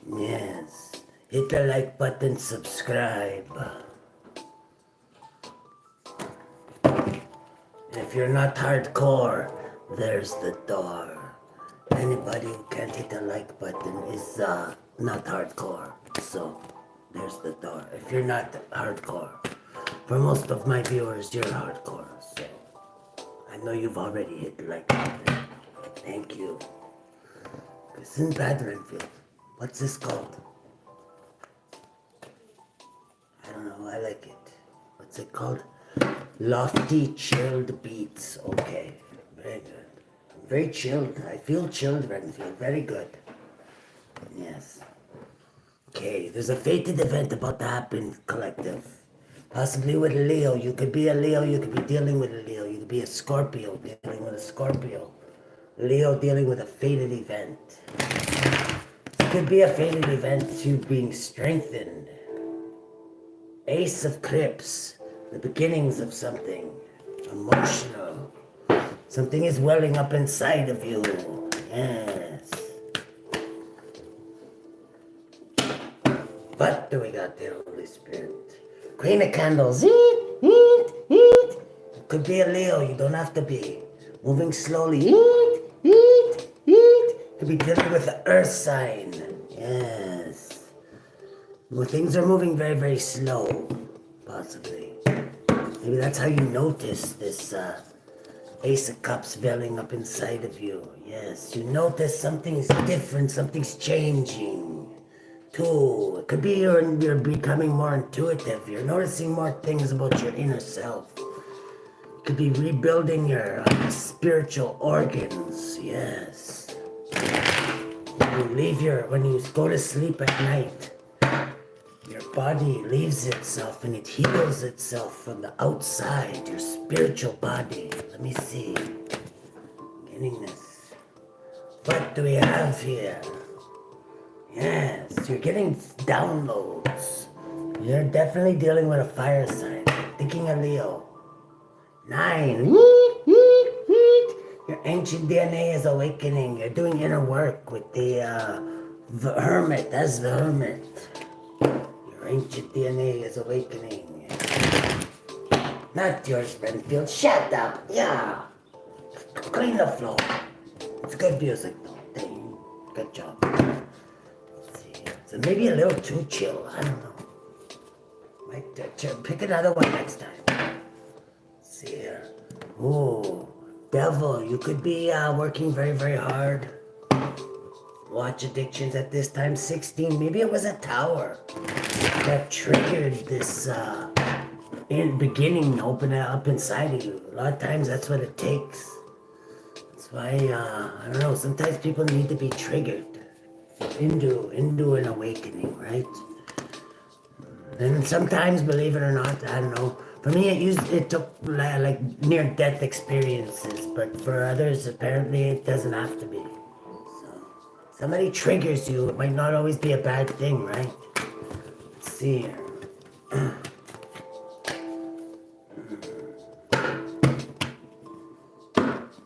Yes. Hit the like button, subscribe. If you're not hardcore, there's the door. Anybody who can't hit the like button is not hardcore. So, there's the door. If you're not hardcore, for most of my viewers, you're hardcore. So, I know you've already hit the like button. Thank you. It's in bad Renfield. What's this called? I don't know, I like it. What's it called? Lofty chilled beats. Okay, very good. I'm very chilled. I feel chilled, Renfield. Very good. Yes. Okay, there's a fated event about to happen, collective. Possibly with a Leo. You could be a Leo, you could be dealing with a Leo. You could be a Scorpio dealing with a Scorpio. Leo dealing with a fated event. It could be a fated event to being strengthened. Ace of Clips, the beginnings of something emotional. Something is welling up inside of you. Yes. What do we got there, Holy Spirit? Queen of Candles. Eat, eat, eat. It could be a Leo, you don't have to be. Moving slowly. Eat, eat, eat. Could be dealing with the earth sign. Yes. Well, things are moving very, very slow. Possibly. Maybe that's how you notice this Ace of Cups welling up inside of you. Yes, you notice something's different, something's changing. Two, it could be you're becoming more intuitive. You're noticing more things about your inner self. It could be rebuilding your spiritual organs. Yes. When you go to sleep at night, your body leaves itself and it heals itself from the outside, your spiritual body. Let me see. Getting this. What do we have here? Yes, you're getting downloads. You're definitely dealing with a fire sign. Thinking of Leo. 9. Your ancient DNA is awakening. You're doing inner work with the hermit. That's the hermit. Your ancient DNA is awakening. Not yours, Renfield. Shut up. Yeah. Clean the floor. It's good music, though. Dang. Good job. Let's see. So maybe a little too chill. I don't know. Might pick another one next time. Let's see here. Ooh. Devil. You could be working very, very hard. Watch addictions at this time. 16. Maybe it was a tower that triggered this in beginning, open it up inside of you. A lot of times that's what it takes. That's why I don't know, sometimes people need to be triggered into an awakening, right? And sometimes, believe it or not, I don't know, for me it took like near death experiences, but for others apparently it doesn't have to be. So somebody triggers you, it might not always be a bad thing, right? Let's see here.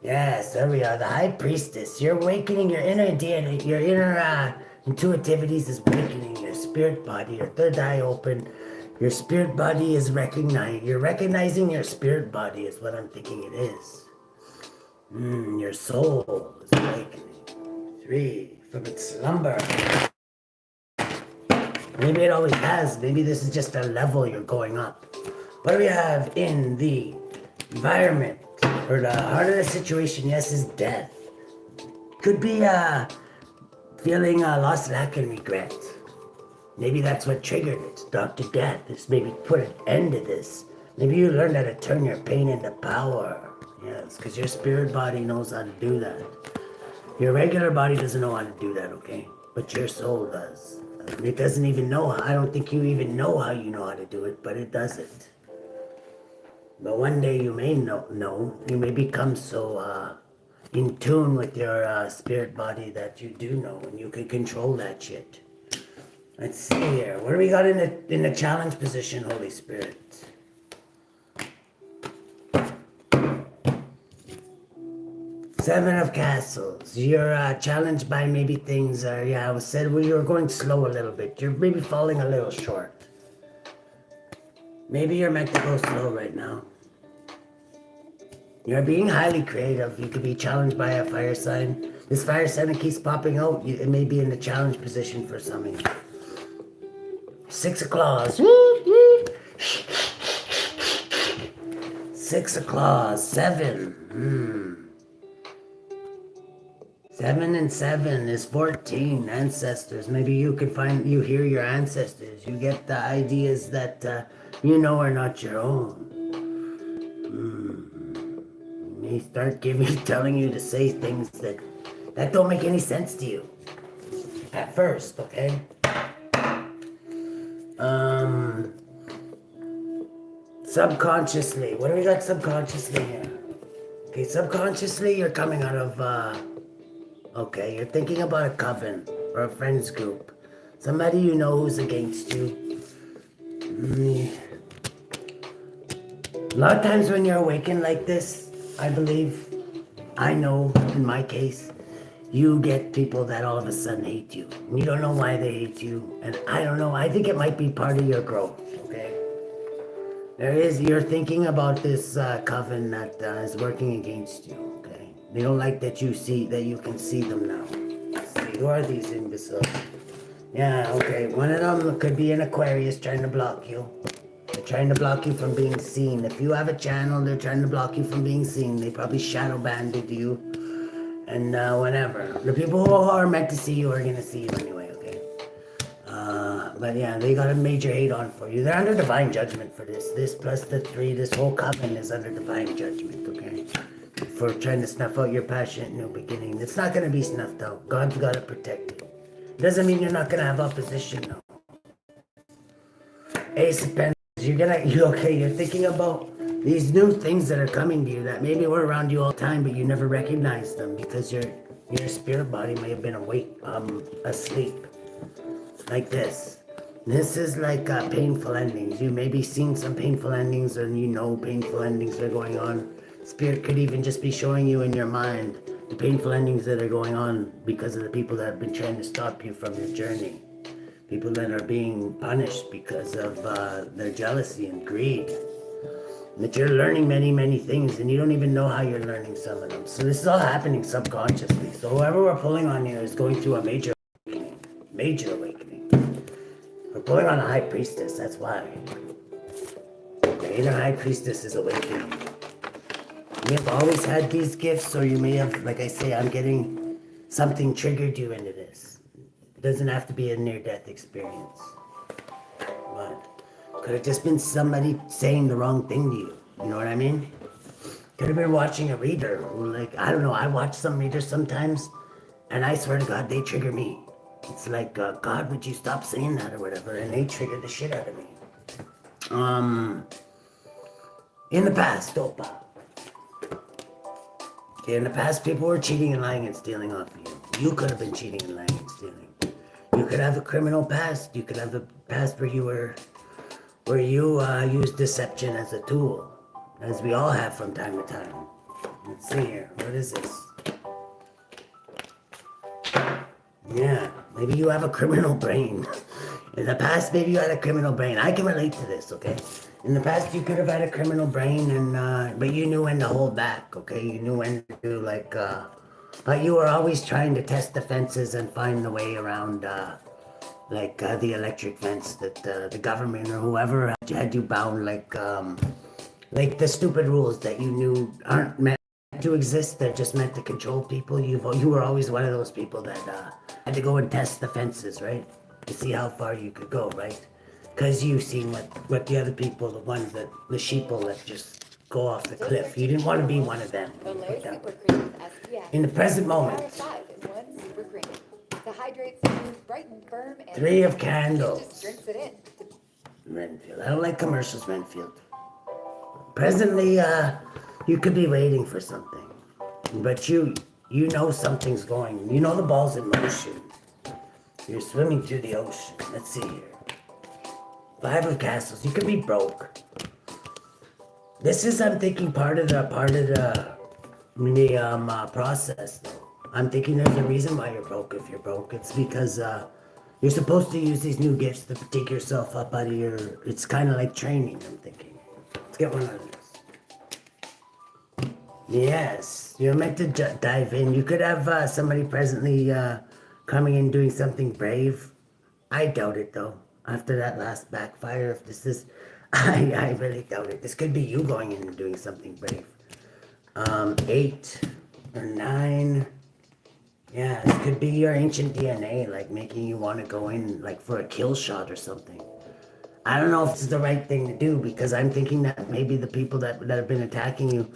Yes, there we are. The High Priestess. You're awakening your inner DNA. Your inner intuitivities is awakening your spirit body. Your third eye open. Your spirit body is recognizing. You're recognizing your spirit body is what I'm thinking it is. Your soul is awakening. 3, from its slumber. Maybe it always has. Maybe this is just a level you're going up. What do we have in the environment? Or the heart of the situation, yes, is death. Could be feeling lost, lack, and regret. Maybe that's what triggered it. Dr. Death. This maybe put an end to this. Maybe you learned how to turn your pain into power. Yes, because your spirit body knows how to do that. Your regular body doesn't know how to do that, okay? But your soul does. It doesn't even know. I don't think you even know how you know how to do it, but it does it. But one day you may know, you may become so in tune with your spirit body that you do know, and you can control that shit. Let's see here. What do we got in the challenge position, Holy Spirit? Seven of Castles. You're challenged by maybe things, yeah, I said well, you're going slow a little bit. You're maybe falling a little short. Maybe you're meant to go slow right now. You're being highly creative. You could be challenged by a fire sign. This fire sign that keeps popping out, it may be in a challenge position for some of you. Six of Claws. Six of Claws. Seven. 7 and 7 is 14 ancestors. Maybe you could you hear your ancestors. You get the ideas that you know are not your own. You may start telling you to say things that don't make any sense to you. At first, okay? Subconsciously. What do we got subconsciously here? Okay, subconsciously you're coming out of okay, you're thinking about a coven or a friends group. Somebody you know who's against you. A lot of times when you're awakened like this, I believe, I know in my case, you get people that all of a sudden hate you. And you don't know why they hate you. And I don't know, I think it might be part of your growth, okay? You're thinking about this coven that is working against you, okay? They don't like that you can see them now. Let's see, who are these imbeciles? Yeah, okay, one of them could be an Aquarius trying to block you. They're trying to block you from being seen. If you have a channel, they're trying to block you from being seen. They probably shadow banded you and whatever. The people who are meant to see you are going to see you anyway, okay? But yeah, they got a major hate on for you. They're under divine judgment for this. This plus the 3, this whole coven is under divine judgment, okay? For trying to snuff out your passionate new beginning. It's not going to be snuffed out. God's got to protect it. Doesn't mean you're not going to have opposition, though. Ace of Pentacles. You're thinking about these new things that are coming to you that maybe were around you all the time, but you never recognized them because your spirit body may have been asleep. Like this. This is like painful endings. You may be seeing some painful endings, and you know painful endings are going on. Spirit could even just be showing you in your mind the painful endings that are going on because of the people that have been trying to stop you from your journey. People that are being punished because of their jealousy and greed. That you're learning many, many things, and you don't even know how you're learning some of them. So this is all happening subconsciously. So whoever we're pulling on here is going through a major awakening. Major awakening. We're pulling on a high priestess, that's why. Okay, the high priestess is awakening. You may have always had these gifts, or you may have, like I say, I'm getting something triggered you into this. It doesn't have to be a near-death experience. But could have just been somebody saying the wrong thing to you. You know what I mean? Could have been watching a reader who, like, I don't know, I watch some readers sometimes, and I swear to God, they trigger me. It's like, God, would you stop saying that or whatever? And they trigger the shit out of me. In the past, Opa. Okay, in the past, people were cheating and lying and stealing off of you. You could have been cheating and lying and stealing. You could have a criminal past. You could have a past where you used deception as a tool, as we all have from time to time. Let's see here. What is this? Yeah, maybe you have a criminal brain. In the past, maybe you had a criminal brain. I can relate to this, okay? In the past, you could have had a criminal brain, and but you knew when to hold back, okay? You knew when to do, like, but you were always trying to test the fences and find the way around, the electric fence that the government or whoever had you bound, like the stupid rules that you knew aren't meant to exist. They're just meant to control people. You were always one of those people that had to go and test the fences, right? To see how far you could go, right? Because you've seen what the other people, the sheeple that just go off the cliff. You didn't want to be one of them. In the present moment. The hydrate smooth, bright and firm, and 3 of Candles. just drinks it in. Renfield. I don't like commercials, Renfield. Presently, you could be waiting for something. But you know something's going. You know the ball's in motion. You're swimming through the ocean. Let's see here. 5 of Castles. You could be broke. This is, I'm thinking, part of the process though. I'm thinking there's a reason why you're broke if you're broke. It's because you're supposed to use these new gifts to take yourself up out of your, it's kind of like training, I'm thinking. Let's get one out of this. Yes, you're meant to dive in. You could have somebody presently coming in doing something brave. I doubt it though. After that last backfire, if this is, I really doubt it. This could be you going in and doing something brave. 8 or 9. Yeah, this could be your ancient DNA, like making you want to go in like for a kill shot or something. I don't know if this is the right thing to do because I'm thinking that maybe the people that have been attacking you,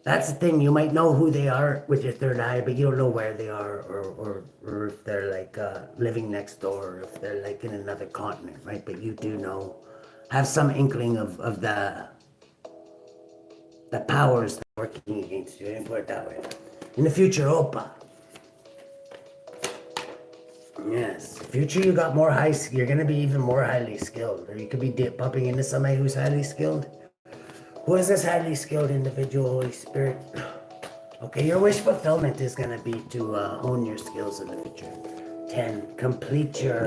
that's the thing, you might know who they are with your third eye, but you don't know where they are or if they're like living next door or if they're like in another continent, right? But you do know, have some inkling of the powers that are working against you. I didn't put it that way. In the future, Opa. Yes, future you got more you're gonna be even more highly skilled, or you could be bumping into somebody who's highly skilled. Who is this highly skilled individual, Holy Spirit? Okay, your wish fulfillment is gonna be to hone your skills in the future. 10, complete your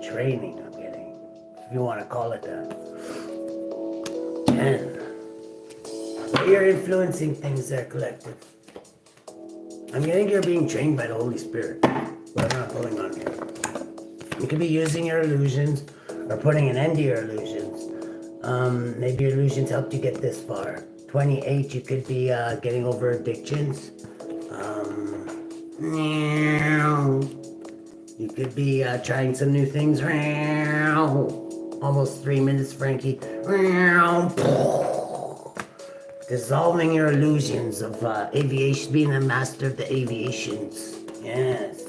training, I'm getting, if you wanna call it that. 10, you're influencing things there, collective. I'm getting you're being trained by the Holy Spirit. What am I pulling on here? You could be using your illusions or putting an end to your illusions. Maybe your illusions helped you get this far. 28, you could be getting over addictions. You could be trying some new things. Almost 3 minutes, Frankie. Dissolving your illusions of aviation, being a master of the aviations. Yes.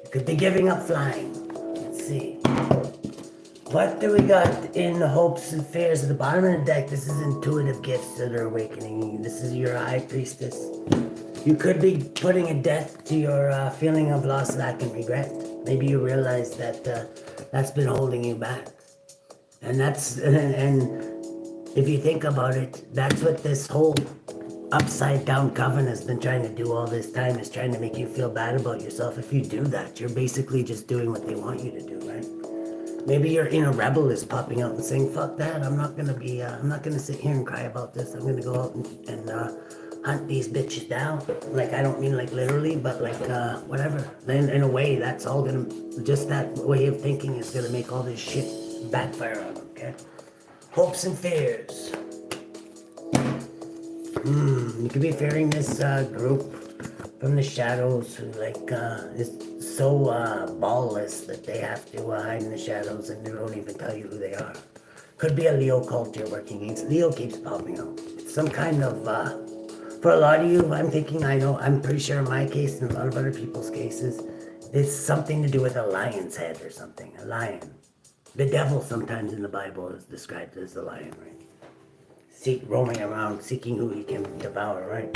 You could be giving up flying. Let's see. What do we got in the hopes and fears at the bottom of the deck? This is intuitive gifts that are awakening. This is your high priestess. You could be putting a death to your feeling of loss, lack, and regret. Maybe you realize that that's been holding you back. And if you think about it, that's what this whole upside down coven has been trying to do all this time, is trying to make you feel bad about yourself. If you do that, you're basically just doing what they want you to do, right? Maybe your inner rebel is popping out and saying, fuck that, I'm not gonna sit here and cry about this. I'm gonna go out and hunt these bitches down. Like, I don't mean like literally, but like whatever. Then in a way, that's all gonna, just that way of thinking is gonna make all this shit backfire on them, okay? Hopes and fears. You could be fearing this group from the shadows who like is so ballless that they have to hide in the shadows and they don't even tell you who they are. Could be a Leo cult you're working against. Leo keeps popping out. It's some kind of for a lot of you, I'm pretty sure in my case and a lot of other people's cases, it's something to do with a lion's head or something. A lion. The devil sometimes in the Bible is described as a lion, right? Roaming around, seeking who he can devour, right?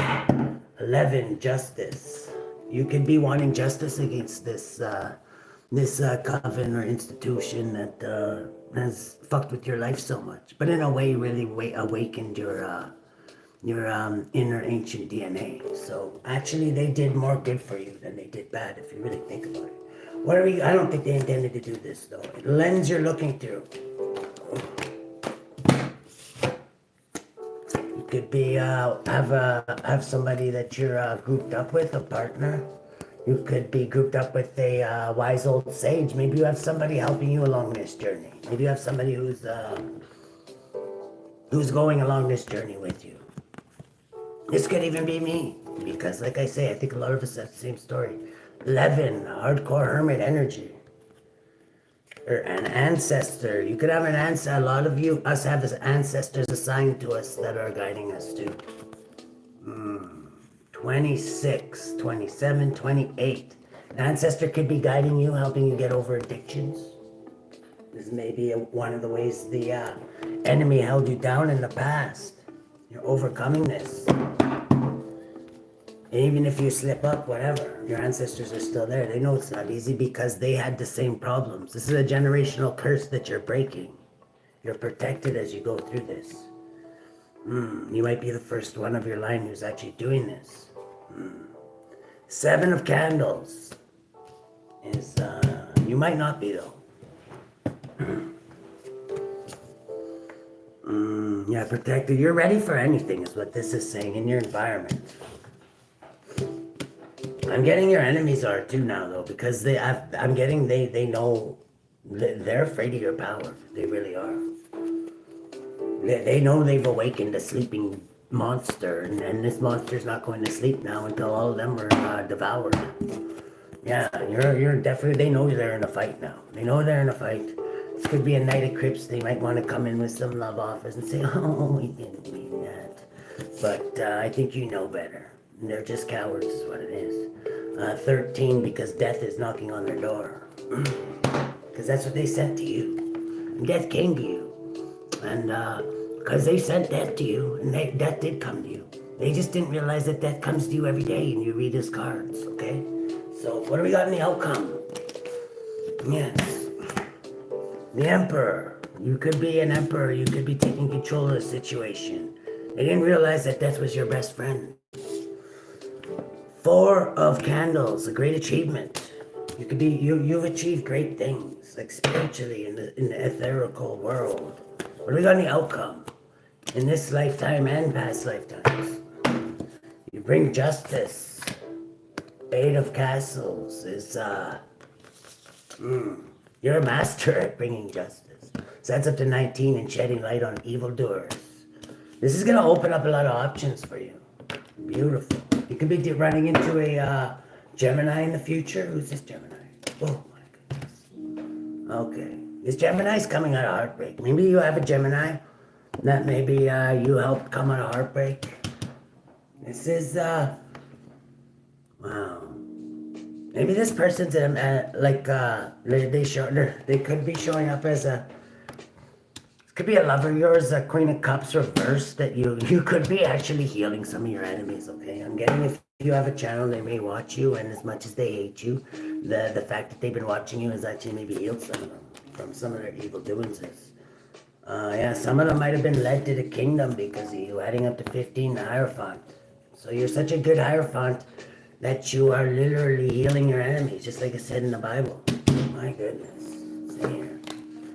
11, justice. You could be wanting justice against this coven or institution that has fucked with your life so much, but in a way really awakened your inner ancient DNA. So actually, they did more good for you than they did bad, if you really think about it. I don't think they intended to do this though. The lens you're looking through. Could be have somebody that you're grouped up with, a partner. You could be grouped up with a wise old sage. Maybe you have somebody helping you along this journey. Maybe you have somebody who's going along this journey with you. This could even be me, because like I say, I think a lot of us have the same story. 11, hardcore hermit energy. Or an ancestor. You could have an ancestor. A lot of us have ancestors assigned to us that are guiding us too. 26, 27, 28. An ancestor could be guiding you, helping you get over addictions. This may be one of the ways the enemy held you down in the past. You're overcoming this. And even if you slip up, whatever, your ancestors are still there. They know it's not easy because they had the same problems. This is a generational curse that you're breaking. You're protected as you go through this. You might be the first one of your line who's actually doing this. 7 of Candles is, you might not be though. Yeah, protected. You're ready for anything is what this is saying in your environment. I'm getting your enemies are too now though, because I'm getting they know they're afraid of your power. They really are. They know they've awakened a sleeping monster, and this monster's not going to sleep now until all of them are devoured. Yeah, you're definitely. They know they're in a fight now. They know they're in a fight. This could be a night of crypts. They might want to come in with some love offers and say, "Oh, we didn't mean that." But I think you know better. They're just cowards, is what it is. 13 because death is knocking on their door. Because that's what they sent to you. And death came to you. And because they sent death to you, and death did come to you. They just didn't realize that death comes to you every day and you read his cards, okay? So what do we got in the outcome? Yes. The Emperor. You could be an emperor. You could be taking control of the situation. They didn't realize that death was your best friend. 4 of Candles, a great achievement. You could be you've achieved great things, like spiritually in the etherical world. What do we got in the outcome? In this lifetime and past lifetimes. You bring justice. 8 of Castles is you're a master at bringing justice. So that's up to 19 and shedding light on evildoers. This is gonna open up a lot of options for you. Beautiful. You could be running into a Gemini in the future. Who's this Gemini? Oh my goodness. Okay. This Gemini's coming out of heartbreak. Maybe you have a Gemini that maybe you helped come out of heartbreak. This is, wow. Maybe this person's like, they could be showing up as could be a lover of yours, a Queen of Cups reversed, that you could be actually healing some of your enemies, okay? I'm getting if you have a channel, they may watch you, and as much as they hate you, the fact that they've been watching you has actually maybe healed some of them from some of their evil doings. Yeah, some of them might have been led to the kingdom because of you, adding up to 15 the Hierophant. So you're such a good Hierophant that you are literally healing your enemies, just like it said in the Bible. My goodness. See here.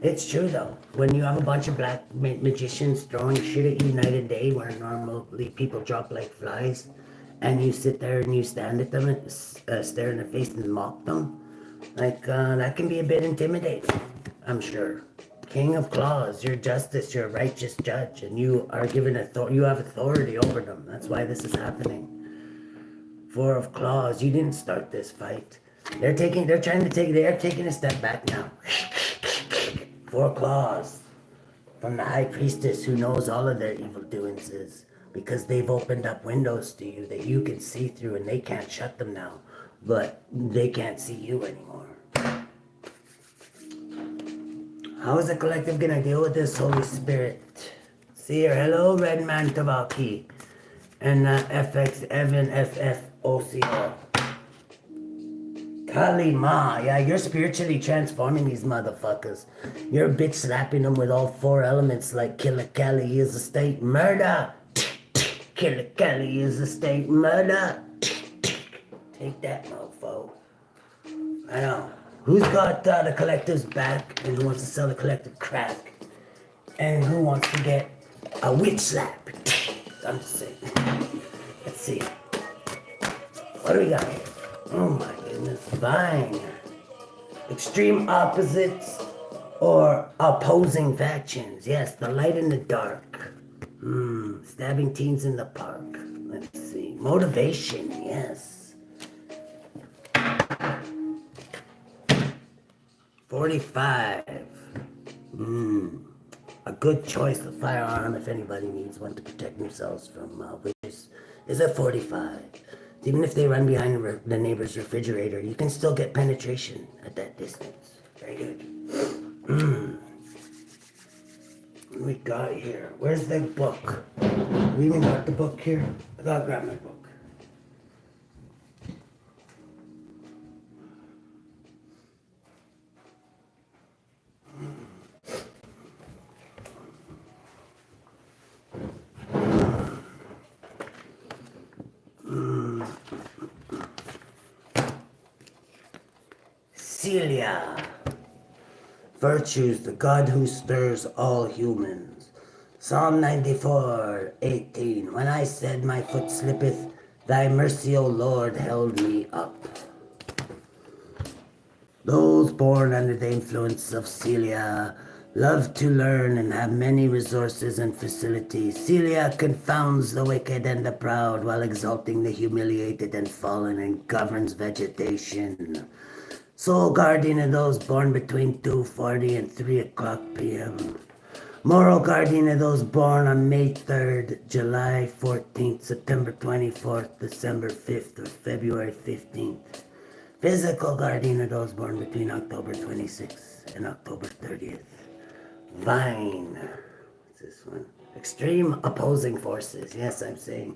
It's true though. When you have a bunch of black magicians throwing shit at you night and day, where normally people drop like flies, and you sit there and you stand at them and stare in their face and mock them, like that can be a bit intimidating, I'm sure. King of Claws, you're justice, you're a righteous judge, and you are given you have authority over them. That's why this is happening. 4 of Claws, you didn't start this fight. They're taking a step back now. 4 Claws from the High Priestess who knows all of their evil doings is because they've opened up windows to you that you can see through, and they can't shut them now, but they can't see you anymore. How is the collective gonna deal with this, Holy Spirit? See here, hello Red Man Tabaki and FX Evan FFOCO. Kali Ma, yeah, you're spiritually transforming these motherfuckers. You're bitch slapping them with all 4 elements like Killer Kelly is a state murder. Killer Kelly is a state murder. Take that, mofo. I know. Who's got the collective's back and who wants to sell the collective crack? And who wants to get a witch slap? I'm just saying. Let's see. What do we got here? Oh my goodness, fine. Extreme opposites or opposing factions. Yes, the light and the dark. Stabbing teens in the park. Let's see. Motivation, yes. 45. A good choice of firearm if anybody needs one to protect themselves from witches is a 45. Even if they run behind the neighbor's refrigerator, you can still get penetration at that distance. Very good. What we got here? Where's the book? We even got the book here? I gotta grab my book. Celia. Virtues, the God who stirs all humans. Psalm 94:18. When I said my foot slippeth, thy mercy, O Lord, held me up. Those born under the influence of Celia love to learn and have many resources and facilities. Celia confounds the wicked and the proud while exalting the humiliated and fallen, and governs vegetation. Soul guardian of those born between 2:40 and 3 o'clock p.m. Moral guardian of those born on May 3rd, July 14th, September 24th, December 5th, or February 15th. Physical guardian of those born between October 26th and October 30th. Vine. What's this one? Extreme opposing forces. Yes, I'm saying.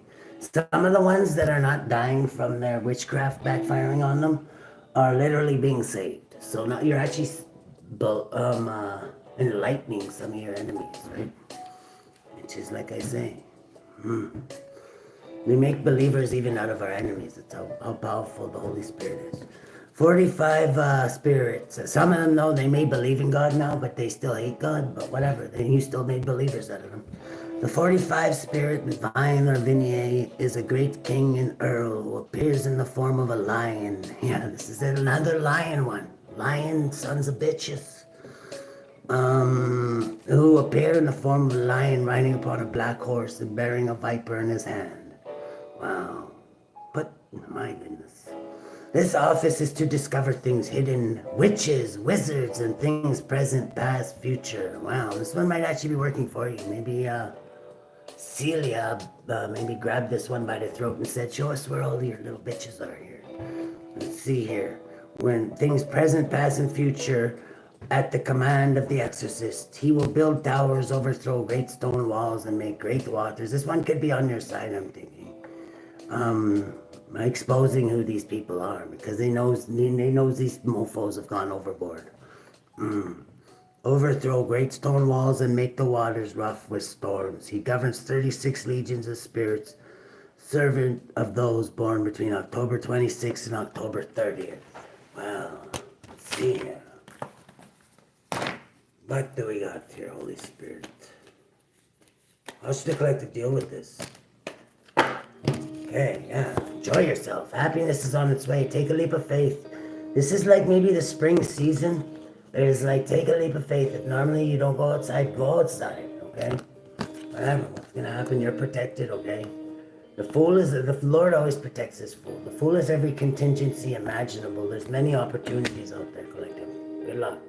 Some of the ones that are not dying from their witchcraft backfiring on them are literally being saved. So now you're actually enlightening some of your enemies, right? Which is like I say. We make believers even out of our enemies. That's how powerful the Holy Spirit is. 45 spirits. Some of them, though, they may believe in God now, but they still hate God. But whatever, then you still made believers out of them. The 45 spirit, Vine or Vignier, is a great king and earl who appears in the form of a lion. Yeah, this is another lion one. Lion, sons of bitches. Who appear in the form of a lion riding upon a black horse and bearing a viper in his hand. Wow. But, my goodness. This office is to discover things hidden, witches, wizards, and things present, past, future. Wow, this one might actually be working for you. Maybe, Celia, maybe grabbed this one by the throat and said, show us where all your little bitches are here. Let's see here. When things present, past, and future, at the command of the exorcist, he will build towers, overthrow great stone walls, and make great waters. This one could be on your side, I'm thinking. Exposing who these people are, because they knows these mofos have gone overboard. Overthrow great stone walls and make the waters rough with storms. He governs 36 legions of spirits, servant of those born between October 26th and October 30th. Wow, let's see here. What do we got here, Holy Spirit? How should the collective deal with this? Okay, yeah, enjoy yourself. Happiness is on its way. Take a leap of faith. This is like maybe the spring season. There's like, take a leap of faith. If normally you don't go outside, go outside, okay? Whatever, what's gonna happen, you're protected, okay? The Lord always protects his fool. The fool has every contingency imaginable. There's many opportunities out there, collective. Good luck.